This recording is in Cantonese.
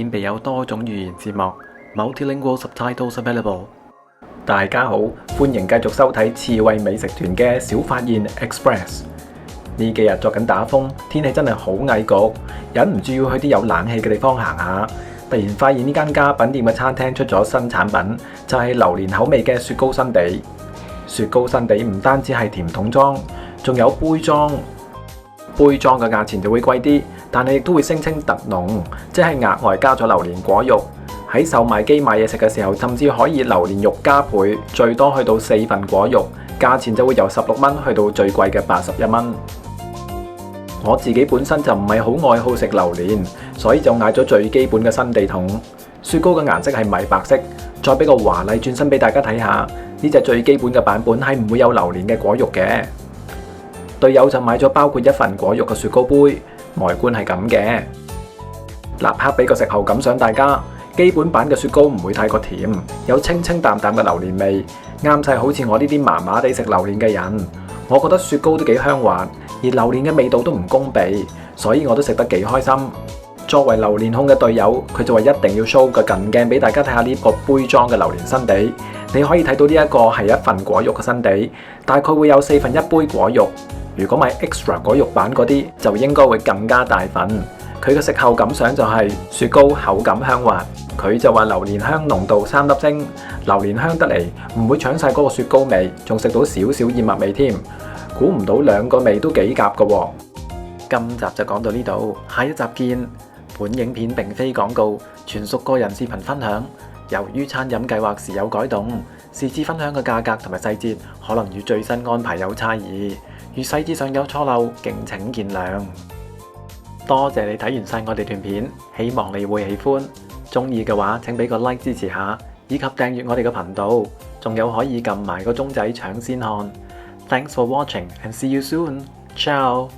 片備有多種語言字幕 ，multilingual subtitles available。大家好，歡迎繼續收睇刺猬美食團嘅小發現 Express。呢幾日作緊打風，天氣真係好翳焗，忍唔住要去啲有冷氣嘅地方行下。突然發現呢間家品店嘅餐廳出咗新產品，就係榴蓮口味嘅雪糕新地。雪糕新地唔單止係甜筒裝，仲有杯裝。杯裝嘅價錢就會貴啲，但係亦都會聲稱特濃，即係額外加咗榴蓮果肉。喺售賣機買嘢食嘅時候，甚至可以榴蓮肉加倍，最多去到4份果肉，價錢就會由16蚊去到最貴嘅81蚊。我自己本身就唔係好愛好食榴蓮，所以就嗌咗最基本嘅新地筒。雪糕嘅顏色係米白色，再俾個華麗轉身俾大家睇下。呢隻最基本嘅版本係唔會有榴蓮嘅果肉嘅。隊友就買咗包括1份果肉嘅雪糕杯，外觀係咁嘅。立刻俾個食後感想大家。基本版嘅雪糕唔會太過甜，有清清淡淡嘅榴蓮味，啱晒好似我呢啲麻麻地食榴蓮嘅人。我覺得雪糕都幾香滑，而榴蓮嘅味道都唔攻鼻，所以我都食得幾開心。作為榴蓮控嘅隊友，佢就話一定要 show 個近鏡俾大家睇下呢個杯裝嘅榴蓮新地。你可以睇到呢一個係1份果肉嘅新地，大概會有1/4杯果肉。如果買 extra 果肉版嗰啲，就應該會更加大份。佢嘅食後感想就係雪糕口感香滑。佢就話榴蓮香濃度3粒星，榴蓮香得嚟唔會搶晒嗰個雪糕味，仲食到少少燕麥味添。估唔到兩個味都幾夾㗎喎。今集就講到呢度，下一集見。本影片並非廣告，全屬個人視頻分享。由於餐飲計劃時有改動，是次分享嘅價格同埋細節可能與最新安排有差異，如細節上有錯漏，敬請見諒。多謝你睇完晒我哋段片，希望你會喜歡。中意嘅話，請俾個 like 支持下，以及訂閱我哋嘅頻道，仲有可以撳埋個鐘仔搶先看。Thanks for watching and see you soon. Ciao.